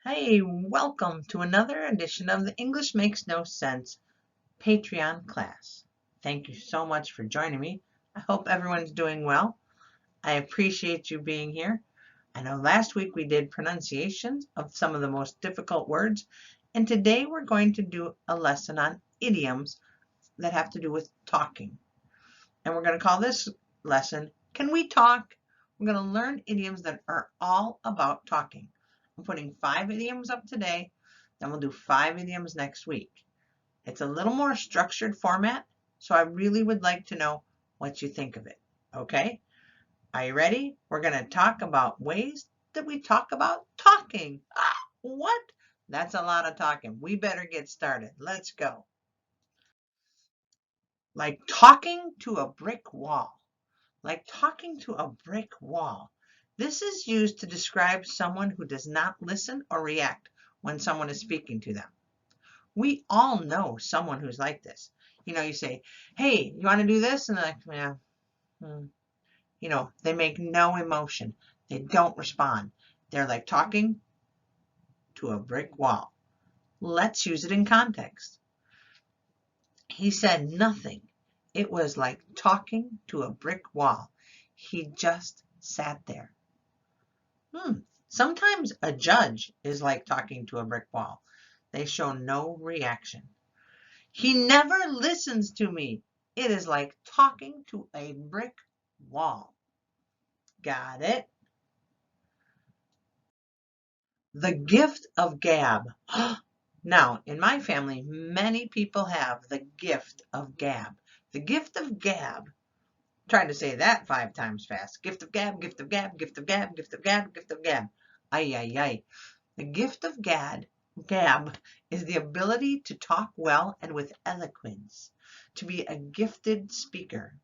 Hey, welcome to another edition of the English Makes No Sense Patreon class. Thank you so much for joining me. I hope everyone's doing well. I appreciate you being here. I know last week we did pronunciations of some of the most difficult words, and today we're going to do a lesson on idioms that have to do with talking. And we're going to call this lesson, Can We Talk? We're going to learn idioms that are all about talking. I'm putting 5 idioms up today, then we'll do 5 idioms next week. It's a little more structured format, so I really would like to know what you think of it. Okay? Are you ready? We're going to talk about ways that we talk about talking. What? That's a lot of talking. We better get started. Let's go. Like talking to a brick wall. Like talking to a brick wall. This is used to describe someone who does not listen or react when someone is speaking to them. We all know someone who's like this. You say, hey, you want to do this? And they're like, yeah. They make no emotion. They don't respond. They're like talking to a brick wall. Let's use it in context. He said nothing. It was like talking to a brick wall. He just sat there. Sometimes a judge is like talking to a brick wall. They show no reaction. He never listens to me. It is like talking to a brick wall. Got it? The gift of gab. Now, in my family, many people have the gift of gab. The gift of gab. Trying to say that 5 times fast. Gift of gab, gift of gab, gift of gab, gift of gab, gift of gab. Ay, ay, ay. The gift of gab is the ability to talk well and with eloquence, to be a gifted speaker.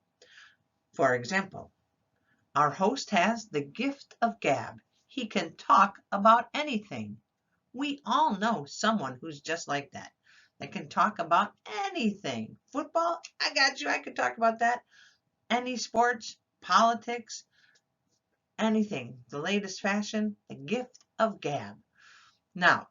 For example, our host has the gift of gab. He can talk about anything. We all know someone who's just like that can talk about anything. Football, I got you. I could talk about that. Any sports, politics, anything. The latest fashion, the gift of gab. Now,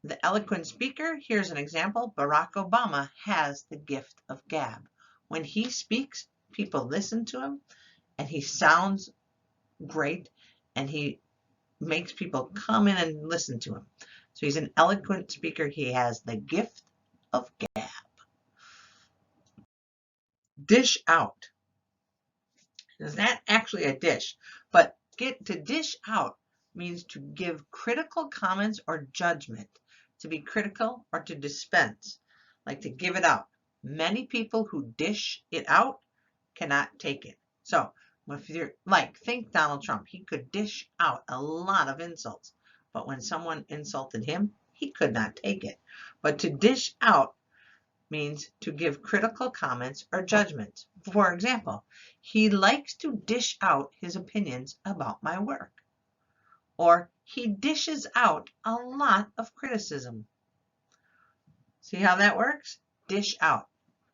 the eloquent speaker, here's an example. Barack Obama has the gift of gab. When he speaks, people listen to him, and he sounds great, and he makes people come in and listen to him. So he's an eloquent speaker. He has the gift of gab. Dish out. Is that actually a dish? But to dish out means to give critical comments or judgment. To be critical or to dispense, like to give it out. Many people who dish it out cannot take it. So if you're think Donald Trump, he could dish out a lot of insults, but when someone insulted him, he could not take it. But to dish out means to give critical comments or judgments. For example, he likes to dish out his opinions about my work. Or he dishes out a lot of criticism. See how that works? Dish out.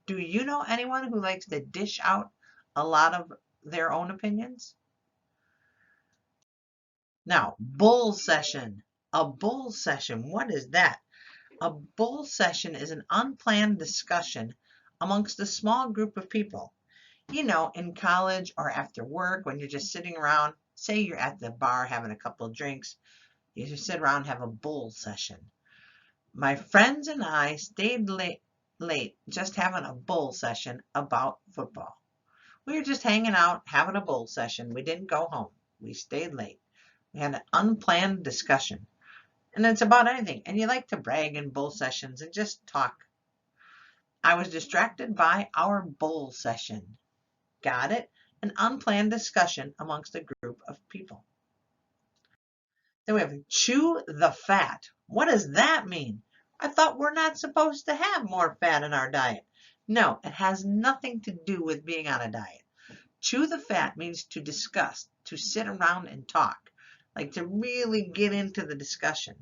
Do you know anyone who likes to dish out a lot of their own opinions? Now, bull session. A bull session. What is that? A bull session is an unplanned discussion amongst a small group of people. In college or after work when you're just sitting around, say you're at the bar having a couple of drinks, you just sit around and have a bull session. My friends and I stayed late just having a bull session about football. We were just hanging out, having a bull session. We didn't go home. We stayed late. We had an unplanned discussion. And it's about anything. And you like to brag in bull sessions and just talk. I was distracted by our bull session. Got it? An unplanned discussion amongst a group of people. Then we have chew the fat. What does that mean? I thought we're not supposed to have more fat in our diet. No, it has nothing to do with being on a diet. Chew the fat means to discuss, to sit around and talk, like to really get into the discussion.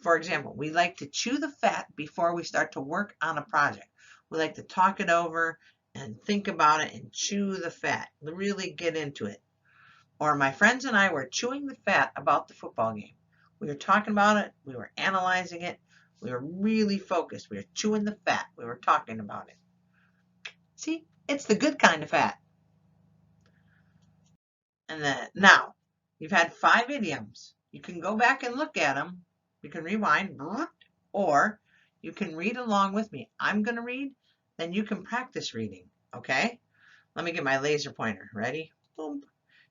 For example, we like to chew the fat before we start to work on a project. We like to talk it over and think about it and chew the fat, really get into it. Or my friends and I were chewing the fat about the football game. We were talking about it. We were analyzing it. We were really focused. We were chewing the fat. We were talking about it. See, it's the good kind of fat. And then now you've had 5 idioms. You can go back and look at them. You can rewind, or you can read along with me. I'm going to read, then you can practice reading. Okay? Let me get my laser pointer. Ready? Boom.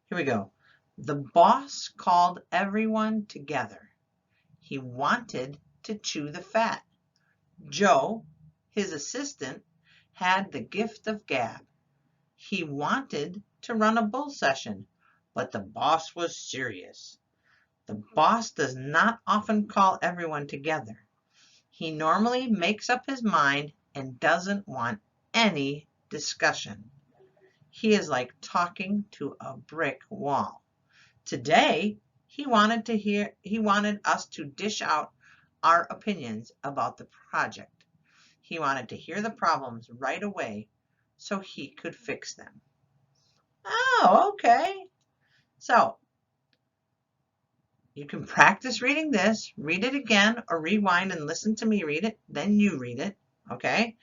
Here we go. The boss called everyone together. He wanted to chew the fat. Joe, his assistant, had the gift of gab. He wanted to run a bull session, but the boss was serious. The boss does not often call everyone together. He normally makes up his mind and doesn't want any discussion. He is like talking to a brick wall. Today, he wanted us to dish out our opinions about the project. He wanted to hear the problems right away so he could fix them. Oh, okay. So, you can practice reading this, read it again, or rewind and listen to me read it, then you read it, okay?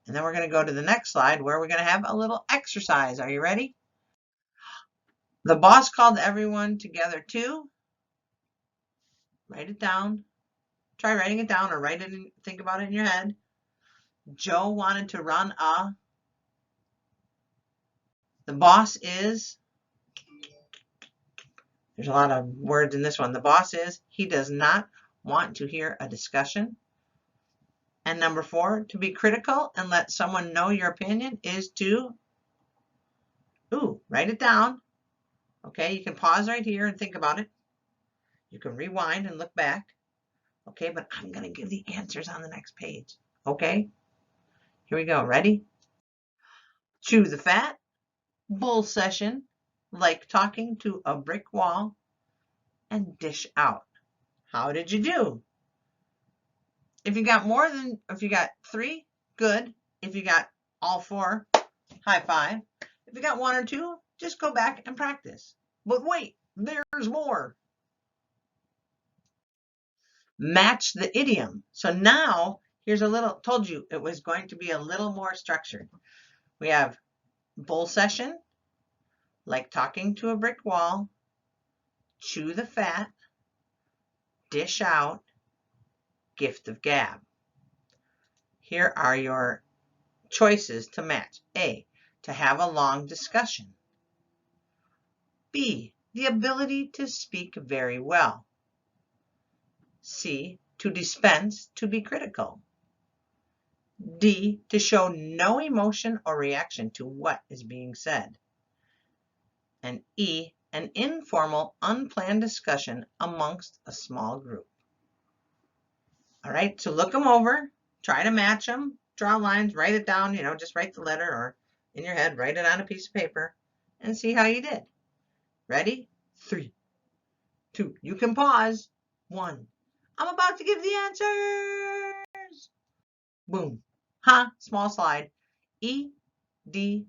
And then we're going to go to the next slide where we're going to have a little exercise. Are you ready? The boss called everyone together too. Write it down. Try writing it down or write it and think about it in your head. Joe wanted to run a. The boss is. There's a lot of words in this one. The boss is. He does not want to hear a discussion. And number 4, to be critical and let someone know your opinion is to. Write it down. Okay, you can pause right here and think about it. You can rewind and look back. Okay, but I'm going to give the answers on the next page. Okay, here we go. Ready? Chew the fat. Bull session. Like talking to a brick wall. And dish out. How did you do? If you got 3, good. If you got all 4, high five. If you got 1 or 2, just go back and practice. But wait, there's more. Match the idiom. So now here's a little, told you it was going to be a little more structured. We have bull session, like talking to a brick wall, chew the fat, dish out, gift of gab. Here are your choices to match. A, to have a long discussion. B, the ability to speak very well. C, to dispense, to be critical. D, to show no emotion or reaction to what is being said. And E, an informal, unplanned discussion amongst a small group. All right, so look them over, try to match them, draw lines, write it down, just write the letter or in your head, write it on a piece of paper and see how you did. Ready? 3, 2, you can pause. 1, I'm about to give the answers. Boom. Small slide. E, D,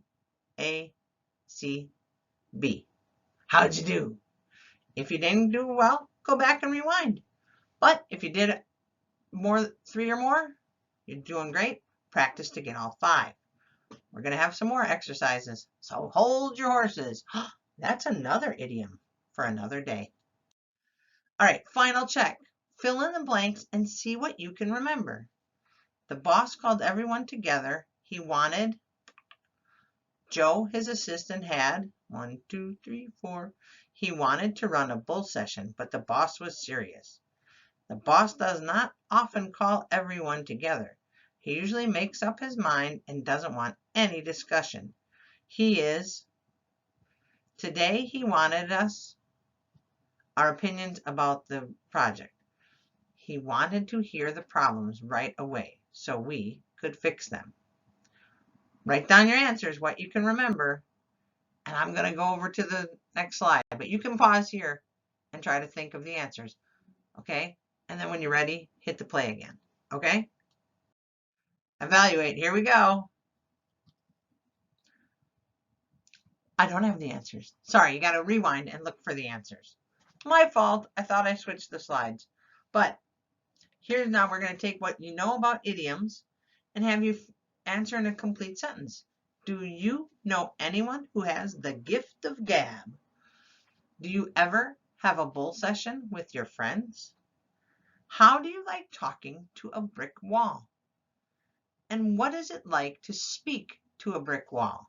A, C, B. How'd you do? If you didn't do well, go back and rewind. But if you did 3 or more, you're doing great. Practice to get all 5. We're going to have some more exercises. So hold your horses. That's another idiom for another day. All right, final check. Fill in the blanks and see what you can remember. The boss called everyone together. He wanted. Joe, his assistant, had 1, 2, 3, 4. He wanted to run a bull session, but the boss was serious. The boss does not often call everyone together. He usually makes up his mind and doesn't want any discussion. Today he wanted our opinions about the project. He wanted to hear the problems right away so we could fix them. Write down your answers, what you can remember, and I'm going to go over to the next slide, but you can pause here and try to think of the answers, okay? And then when you're ready, hit the play again, okay? Evaluate, here we go. I don't have the answers. Sorry, you got to rewind and look for the answers. My fault. I thought I switched the slides. But here's now we're going to take what you know about idioms and have you answer in a complete sentence. Do you know anyone who has the gift of gab? Do you ever have a bull session with your friends? How do you like talking to a brick wall? And what is it like to speak to a brick wall?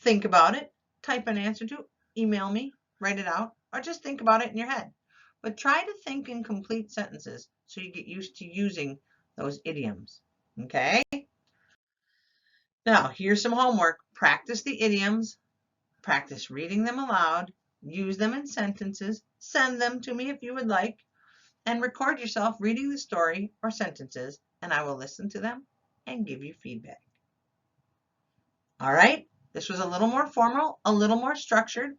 Think about it, type an answer to, email me, write it out, or just think about it in your head. But try to think in complete sentences so you get used to using those idioms. Okay? Now, here's some homework. Practice the idioms, practice reading them aloud, use them in sentences, send them to me if you would like, and record yourself reading the story or sentences, and I will listen to them and give you feedback. All right? This was a little more formal, a little more structured.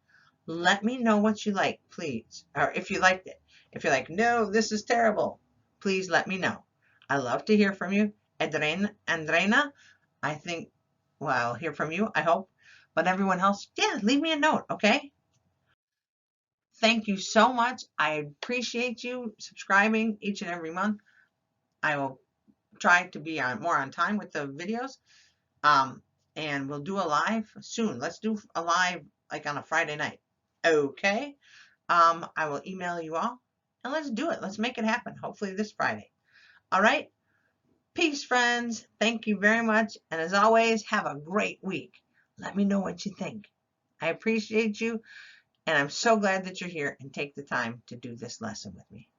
Let me know what you like, please, or if you liked it. If you're like, no, this is terrible, please let me know. I love to hear from you. Andrena, I think, well, I'll hear from you, I hope. But everyone else, yeah, leave me a note, okay? Thank you so much. I appreciate you subscribing each and every month. I will try to be more on time with the videos. And we'll do a live soon. Let's do a live like on a Friday night. Okay. I will email you all and let's do it. Let's make it happen. Hopefully this Friday. All right. Peace, friends. Thank you very much. And as always, have a great week. Let me know what you think. I appreciate you. And I'm so glad that you're here and take the time to do this lesson with me.